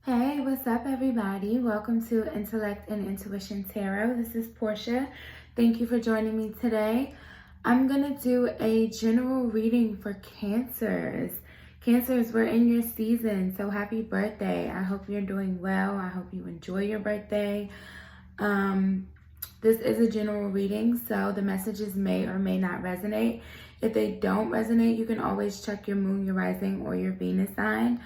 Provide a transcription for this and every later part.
Hey, what's up, everybody? Welcome to Intellect and Intuition Tarot. This is Portia. Thank you for joining me today. I'm going to do a general reading for Cancers. Cancers, we're in your season, so happy birthday. I hope you're doing well. I hope you enjoy your birthday. This is a general reading, so the messages may or may not resonate. If they don't resonate, you can always check your moon, your rising, or your Venus sign.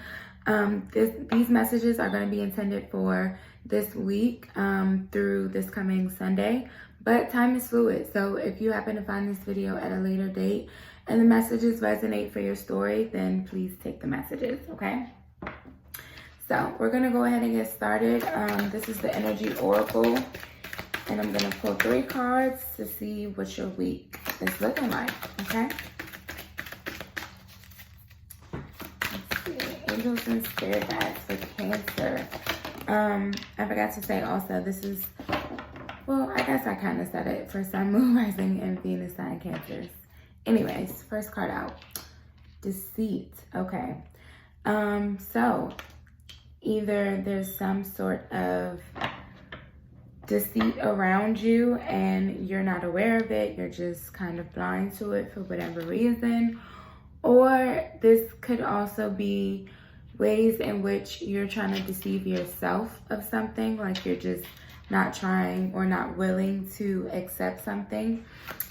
These messages are going to be intended for this week through this coming Sunday, but time is fluid. So if you happen to find this video at a later date and the messages resonate for your story, then please take the messages, okay? So we're going to go ahead and get started. This is the Energy Oracle, and I'm going to pull 3 cards to see what your week is looking like, okay? Angels and spirit guides for Cancer. I forgot to say also, this is, well, I guess I kind of said it for Sun, Moon, Rising, and Venus sign Cancers. Anyways, first card out. Deceit. Okay. So either there's some sort of deceit around you and you're not aware of it, you're just kind of blind to it for whatever reason, or this could also be ways in which you're trying to deceive yourself of something, like you're just not trying or not willing to accept something.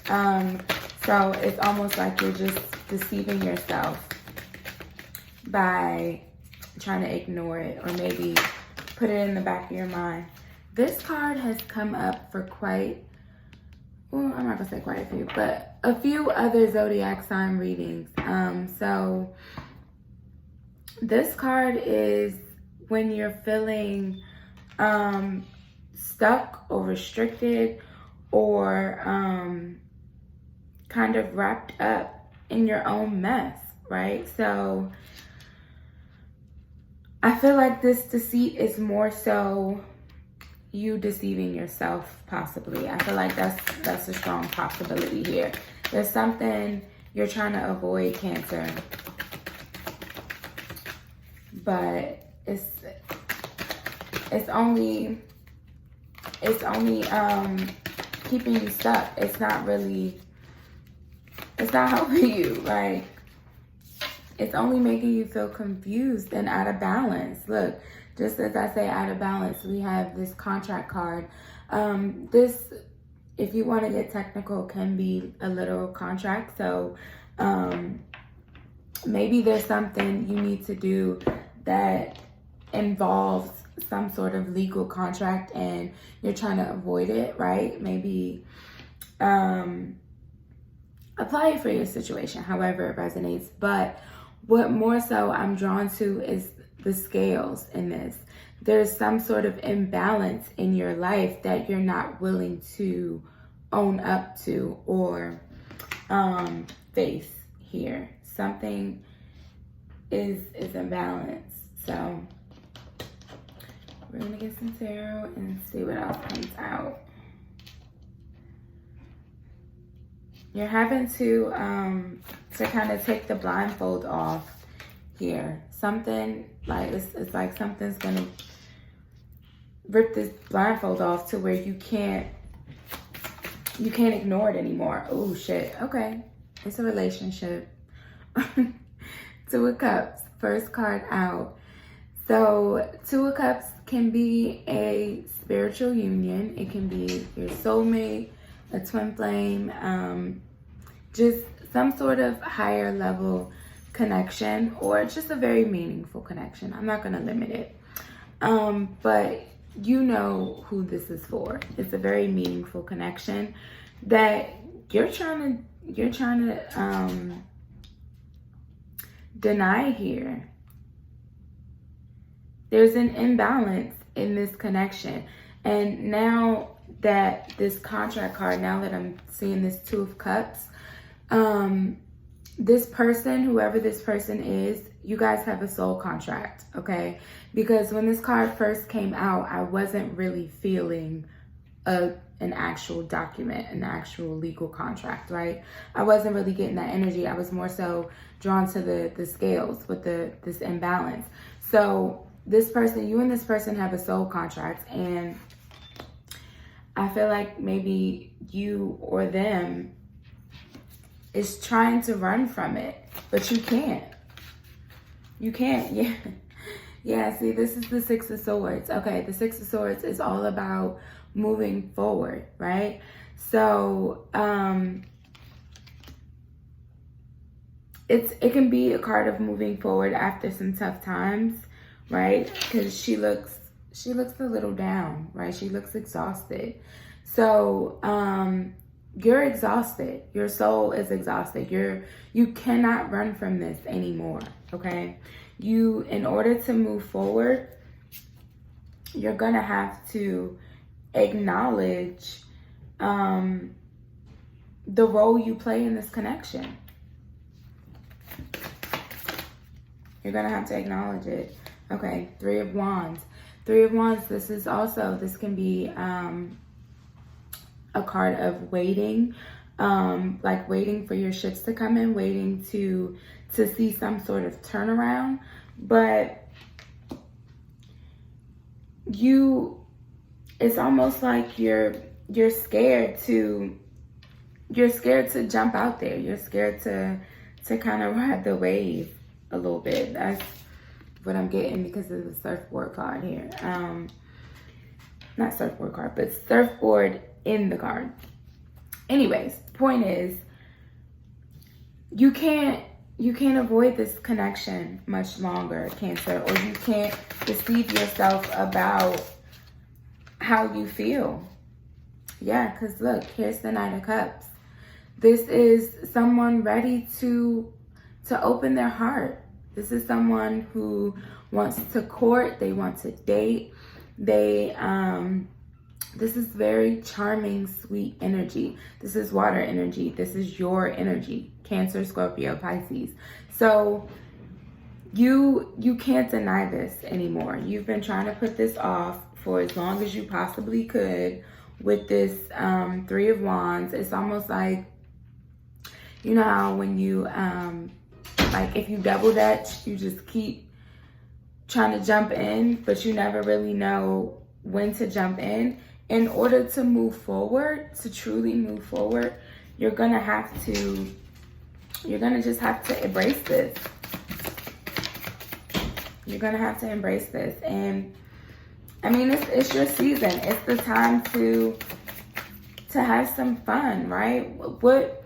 So it's almost like you're just deceiving yourself by trying to ignore it or maybe put it in the back of your mind. This card has come up for well, I'm not gonna say quite a few, but a few other zodiac sign readings. So this card is when you're feeling stuck or restricted or kind of wrapped up in your own mess, right? So I feel like this deceit is more so you deceiving yourself, possibly. I feel like that's a strong possibility here. There's something you're trying to avoid, Cancer, but it's only keeping you stuck. It's not helping you. Like, it's only making you feel confused and out of balance. Look, just as I say out of balance, we have this contract card. This, if you want to get technical, can be a literal contract. So maybe there's something you need to do that involves some sort of legal contract and you're trying to avoid it, right? Maybe apply it for your situation, however it resonates. But what more so I'm drawn to is the scales in this. There's some sort of imbalance in your life that you're not willing to own up to or face here. Something is imbalanced. So we're gonna get some tarot and see what else comes out. You're having to kind of take the blindfold off here. Something like it's like something's gonna rip this blindfold off to where you can't ignore it anymore. Oh shit. Okay, it's a relationship. 2 of Cups, first card out. So 2 of Cups can be a spiritual union. It can be your soulmate, a twin flame, just some sort of higher level connection, or just a very meaningful connection. I'm not going to limit it. But you know who this is for. It's a very meaningful connection that you're trying to deny here. There's an imbalance in this connection. And now that this contract card, now that I'm seeing this 2 of Cups, this person, whoever this person is, you guys have a soul contract, okay? Because when this card first came out, I wasn't really feeling an actual document, an actual legal contract, right? I wasn't really getting that energy. I was more so drawn to the scales with this imbalance. So this person, you and this person have a soul contract, and I feel like maybe you or them is trying to run from it, but you can't. You can't. Yeah. Yeah, see, this is the Six of Swords. Okay, the Six of Swords is all about moving forward, right? So, it can be a card of moving forward after some tough times, right? Because she looks a little down, right? She looks exhausted. So, you're exhausted. Your soul is exhausted. You cannot run from this anymore, okay? In order to move forward, you're gonna have to acknowledge the role you play in this connection. You're gonna have to acknowledge it. Okay, Three of Wands. Three of Wands, this can be a card of waiting, like waiting for your ships to come in, waiting to see some sort of turnaround. But it's almost like you're scared to jump out there. You're scared to kind of ride the wave a little bit. That's what I'm getting because of the surfboard card here. Not surfboard card, but surfboard in the card. Anyways, point is, you can't avoid this connection much longer, Cancer, or you can't deceive yourself about how you feel. Yeah, because look, here's the Knight of Cups. This is someone ready to open their heart. This is someone who wants to court, they want to date. This is very charming, sweet energy. This is water energy. This is your energy, Cancer, Scorpio, Pisces. So you can't deny this anymore. You've been trying to put this off for as long as you possibly could with this Three of Wands. It's almost like, you know how when you, like if you double dutch, you just keep trying to jump in, but you never really know when to jump in. In order to move forward, to truly move forward, you're gonna just have to embrace this. You're gonna have to embrace this. And I mean, it's your season. It's the time to have some fun, right? What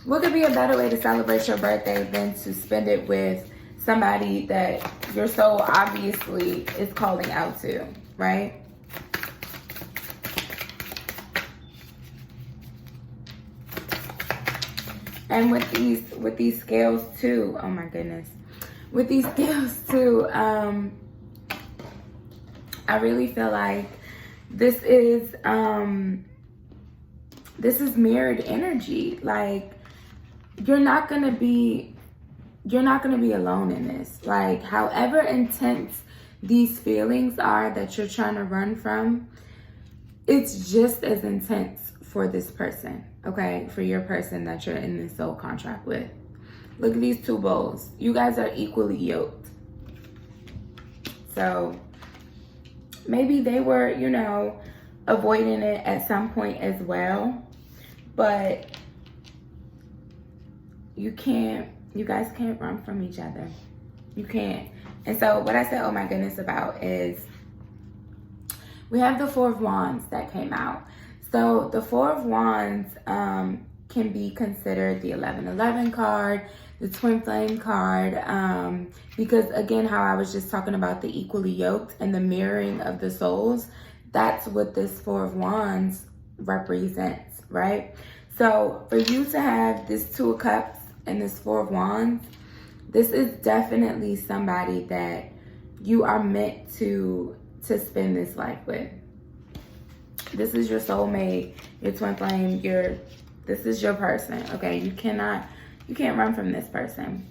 could be a better way to celebrate your birthday than to spend it with somebody that your soul obviously is calling out to, right? And with these scales too, oh my goodness. With these scales too, I really feel like this is mirrored energy. Like you're not gonna be alone in this. Like however intense these feelings are that you're trying to run from, it's just as intense for this person, okay? For your person that you're in this soul contract with. Look at these two bowls. You guys are equally yoked. So maybe they were, you know, avoiding it at some point as well, but you guys can't run from each other. You can't. And so what I said, oh my goodness, about is we have the Four of Wands that came out. So the Four of Wands can be considered the 1111 card, the Twin Flame card, because again, how I was just talking about the equally yoked and the mirroring of the souls, that's what this Four of Wands represents, right? So for you to have this Two of Cups and this Four of Wands, this is definitely somebody that you are meant to spend this life with. This is your soulmate, your twin flame, this is your person, okay? You can't run from this person.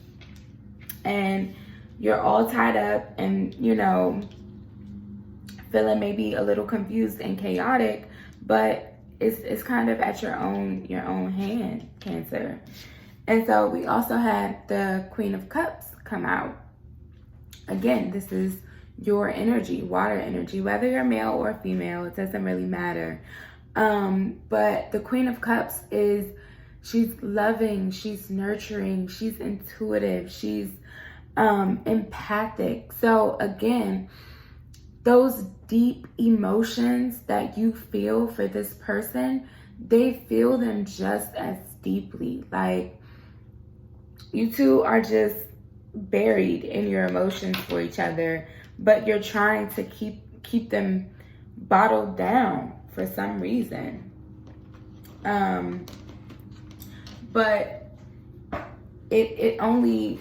And you're all tied up and, you know, feeling maybe a little confused and chaotic, but it's kind of at your own hand, Cancer. And so we also had the Queen of Cups come out. Again, this is your energy, water energy, whether you're male or female, it doesn't really matter. But the Queen of Cups she's loving, she's nurturing, she's intuitive, she's empathic. So again, those deep emotions that you feel for this person, they feel them just as deeply. Like, you two are just buried in your emotions for each other, but you're trying to keep them bottled down for some reason. But it only,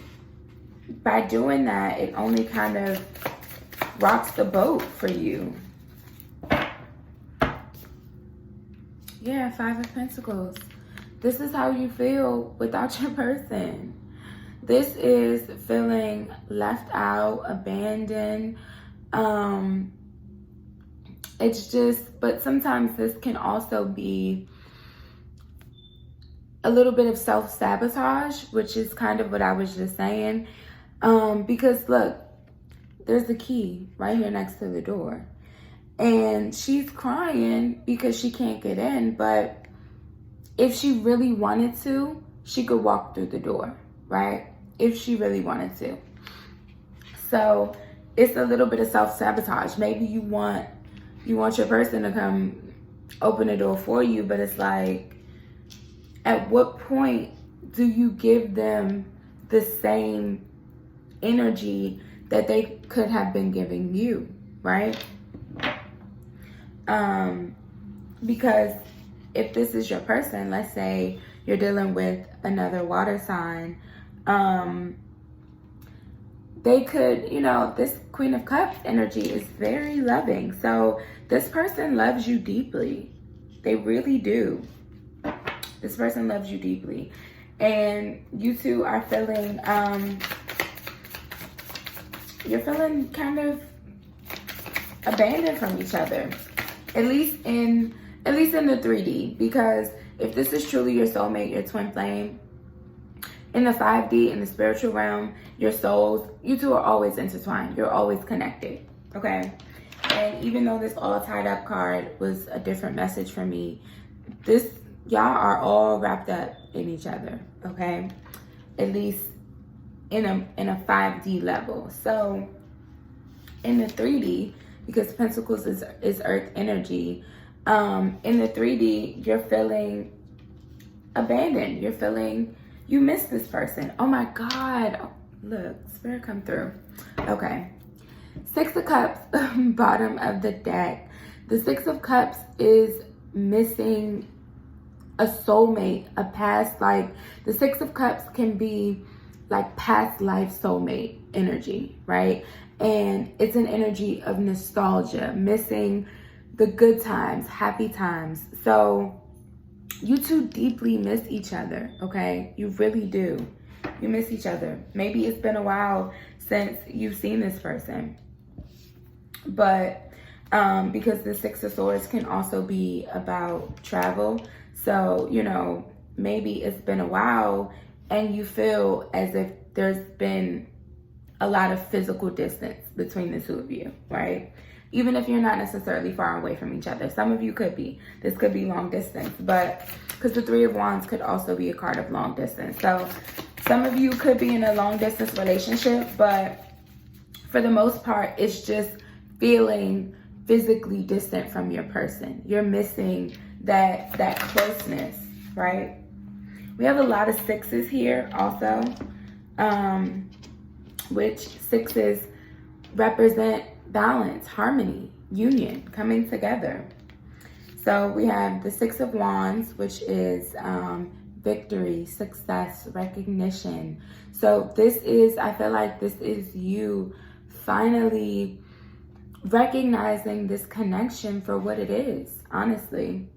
by doing that, it only kind of rocks the boat for you. Yeah, Five of Pentacles. This is how you feel without your person. This is feeling left out, abandoned. It's just, but sometimes this can also be a little bit of self-sabotage, which is kind of what I was just saying. Because look, there's a key right here next to the door. And she's crying because she can't get in, but if she really wanted to, she could walk through the door, right? If she really wanted to. So it's a little bit of self-sabotage. Maybe you want your person to come open the door for you, but it's like, at what point do you give them the same energy that they could have been giving you, right? Because if this is your person, let's say you're dealing with another water sign, they could, this Queen of Cups energy is very loving. So this person loves you deeply. They really do. This person loves you deeply. And you two are feeling, you're feeling kind of abandoned from each other. At least in the 3D. Because if this is truly your soulmate, your twin flame, in the 5D, in the spiritual realm, your souls, you two are always intertwined. You're always connected, okay? And even though this all tied up card was a different message for me, y'all are all wrapped up in each other, okay? At least in a 5D level. So in the 3D, because Pentacles is Earth energy, in the 3D, you're feeling abandoned. You're feeling you miss this person. Oh my God. Oh, look, Spirit come through. Okay. Six of Cups, bottom of the deck. The Six of Cups is missing a soulmate, a past, like the Six of Cups can be like past life soulmate energy, right? And it's an energy of nostalgia, missing the good times, happy times. So you two deeply miss each other, okay? You really do. You miss each other. Maybe it's been a while since you've seen this person. But because the Six of Swords can also be about travel. So, maybe it's been a while and you feel as if there's been a lot of physical distance between the two of you, right? Even if you're not necessarily far away from each other. Some of you could be. This could be long distance, but because the Three of Wands could also be a card of long distance. So some of you could be in a long distance relationship, but for the most part, it's just feeling physically distant from your person. You're missing that closeness, right? We have a lot of sixes here also, which sixes represent balance, harmony, union, coming together. So we have the Six of Wands, which is victory, success, recognition. So I feel like this is you finally recognizing this connection for what it is, honestly.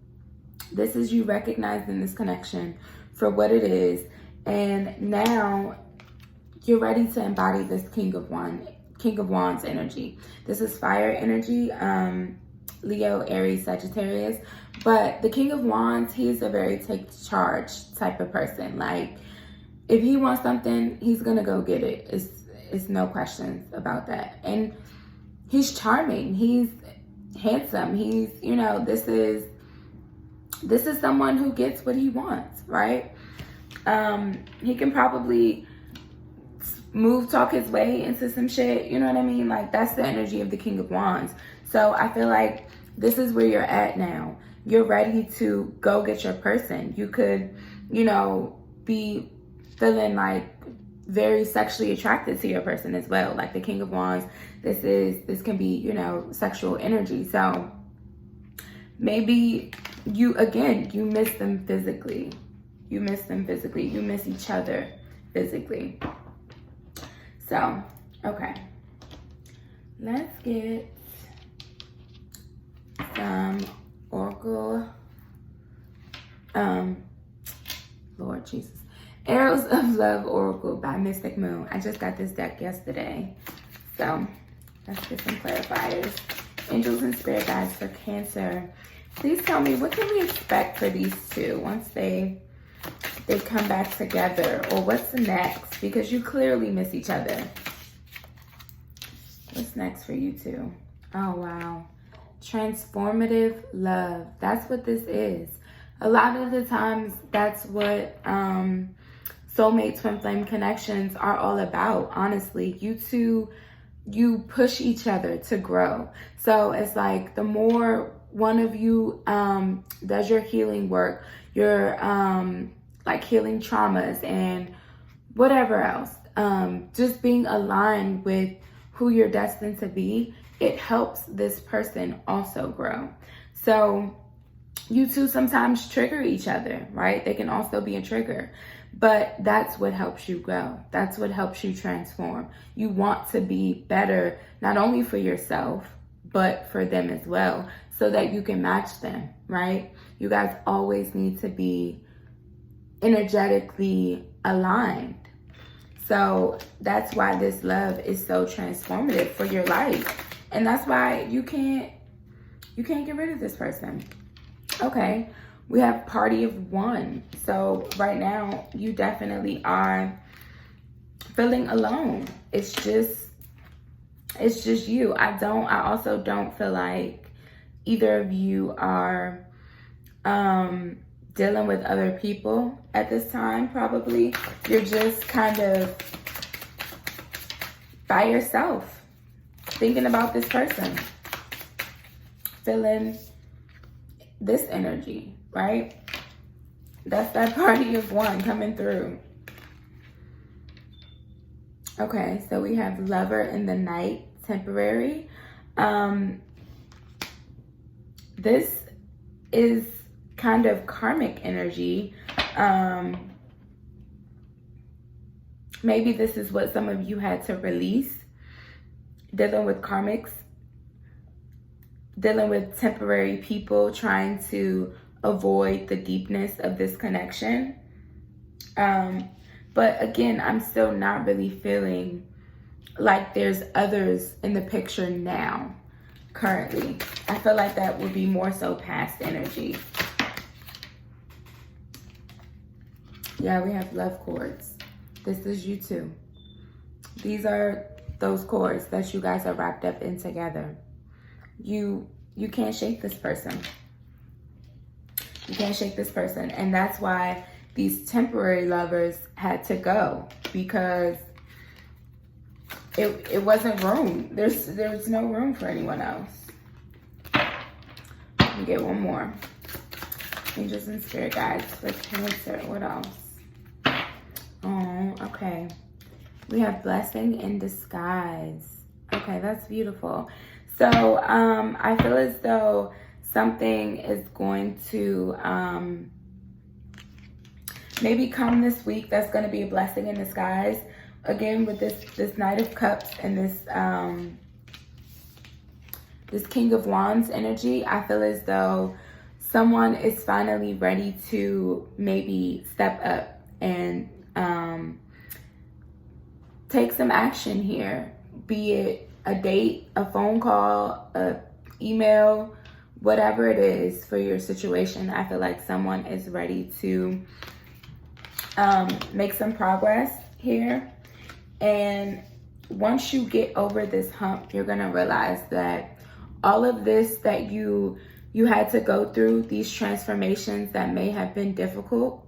This is you recognizing this connection for what it is. And now you're ready to embody this King of Wands energy. This is fire energy, Leo, Aries, Sagittarius. But the King of Wands, he's a very take charge type of person. Like, if he wants something, he's gonna go get it. It's no questions about that. And he's charming, he's handsome, he's, you know, this is someone who gets what he wants, right? He can probably talk his way into some shit, you know what I mean? Like, that's the energy of the King of Wands. So I feel like this is where you're at now. You're ready to go get your person. You could, you know, be feeling like very sexually attracted to your person as well. Like the King of Wands, this can be, you know, sexual energy. So maybe you miss them physically. You miss them physically. You miss each other physically. So, okay. Let's get some Oracle, Lord Jesus. Arrows of Love Oracle by Mystic Moon. I just got this deck yesterday. So, let's get some clarifiers. Angels and spirit guides for Cancer. Please tell me, what can we expect for these two once they come back together? Or what's the next? Because you clearly miss each other. What's next for you two? Oh, wow. Transformative love. That's what this is. A lot of the times, that's what soulmate twin flame connections are all about. Honestly, you two, you push each other to grow. So it's like the more one of you does your healing work, your like healing traumas and whatever else, just being aligned with who you're destined to be, it helps this person also grow. So you two sometimes trigger each other, right? They can also be a trigger, but that's what helps you grow. That's what helps you transform. You want to be better, not only for yourself, but for them as well, so that you can match them, right? You guys always need to be energetically aligned. So that's why this love is so transformative for your life. And that's why you can't get rid of this person. Okay, we have Party of One. So right now, you definitely are feeling alone. It's just you. I also don't feel like either of you are dealing with other people at this time, probably. You're just kind of by yourself, thinking about this person, feeling this energy, right? That's that Party of One coming through. Okay, so we have Lover in the Night, temporary. This is kind of karmic energy. Maybe this is what some of you had to release, dealing with karmics, dealing with temporary people, trying to avoid the deepness of this connection. But again, I'm still not really feeling like there's others in the picture now, currently. I feel like that would be more so past energy. Yeah, we have love cords. This is you two. These are those cords that you guys are wrapped up in together. You can't shake this person. You can't shake this person. And that's why these temporary lovers had to go, because it wasn't room. There's no room for anyone else. Let me get one more. Angels and spirit guides for Cancer. What else? Oh, okay. We have Blessing in Disguise. Okay, that's beautiful. So I feel as though something is going to maybe come this week that's going to be a blessing in disguise. Again, with this Knight of Cups and this King of Wands energy, I feel as though someone is finally ready to maybe step up and take some action here. Be it a date, a phone call, a email, whatever it is for your situation. I feel like someone is ready to make some progress here. And once you get over this hump, you're gonna realize that all of this that you had to go through, these transformations that may have been difficult,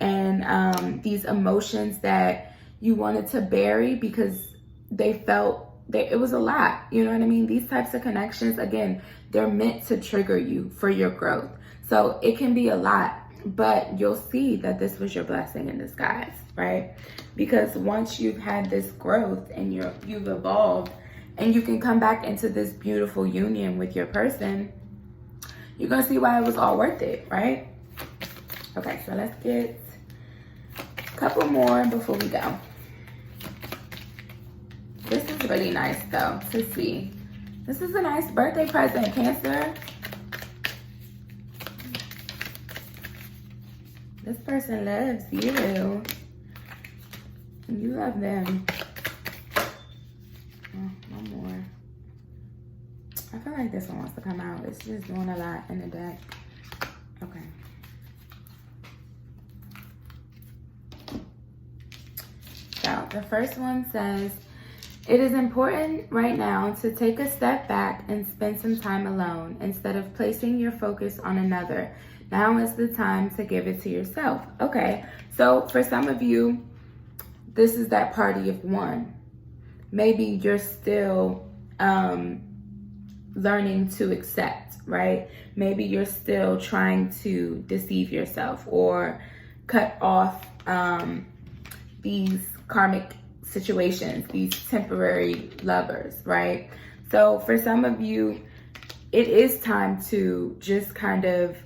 and these emotions that you wanted to bury because they felt that it was a lot. You know what I mean? These types of connections, again, they're meant to trigger you for your growth. So it can be a lot, but you'll see that this was your blessing in disguise, right? Because once you've had this growth and you've evolved, and you can come back into this beautiful union with your person, you're gonna see why it was all worth it, right? Okay, so let's get a couple more before we go. This is really nice though to see. This is a nice birthday present, Cancer. This person loves you. And you love them. Oh, one more. I feel like this one wants to come out. It's just doing a lot in the deck. Okay. So the first one says, it is important right now to take a step back and spend some time alone instead of placing your focus on another. Now is the time to give it to yourself. Okay, so for some of you, this is that party of one. Maybe you're still learning to accept, right? Maybe you're still trying to deceive yourself or cut off these karmic situations, these temporary lovers, right? So for some of you, it is time to just kind of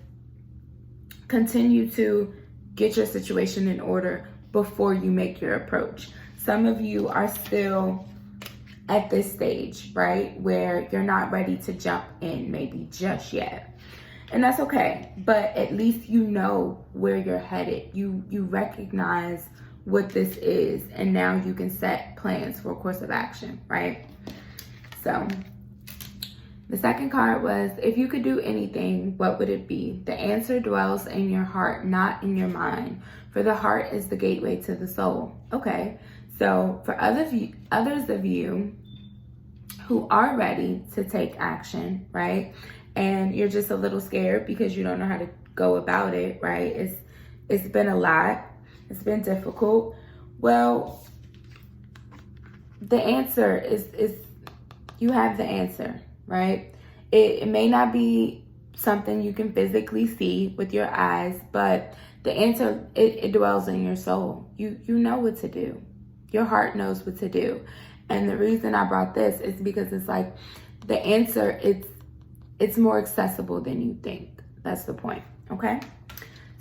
continue to get your situation in order before you make your approach. Some of you are still at this stage, right, where you're not ready to jump in maybe just yet. And that's okay, but at least you know where you're headed. You recognize what this is, and now you can set plans for a course of action, right? So the second card was, if you could do anything, what would it be? The answer dwells in your heart, not in your mind, for the heart is the gateway to the soul. Okay, so for others of you who are ready to take action, right, and you're just a little scared because you don't know how to go about it, right? It's been a lot. It's been difficult. Well, the answer is you have the answer, right? It may not be something you can physically see with your eyes, but the answer, it dwells in your soul. You know what to do. Your heart knows what to do. And the reason I brought this is because it's like the answer, it's more accessible than you think. That's the point, okay?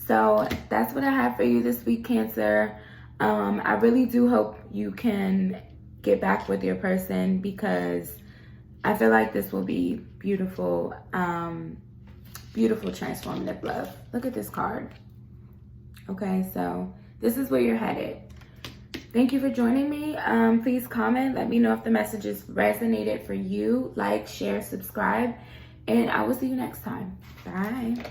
So that's what I have for you this week, Cancer. I really do hope you can get back with your person because I feel like this will be beautiful, beautiful transformative love. Look at this card. Okay, so this is where you're headed. Thank you for joining me. Please comment. Let me know if the messages resonated for you. Like, share, subscribe, and I will see you next time. Bye.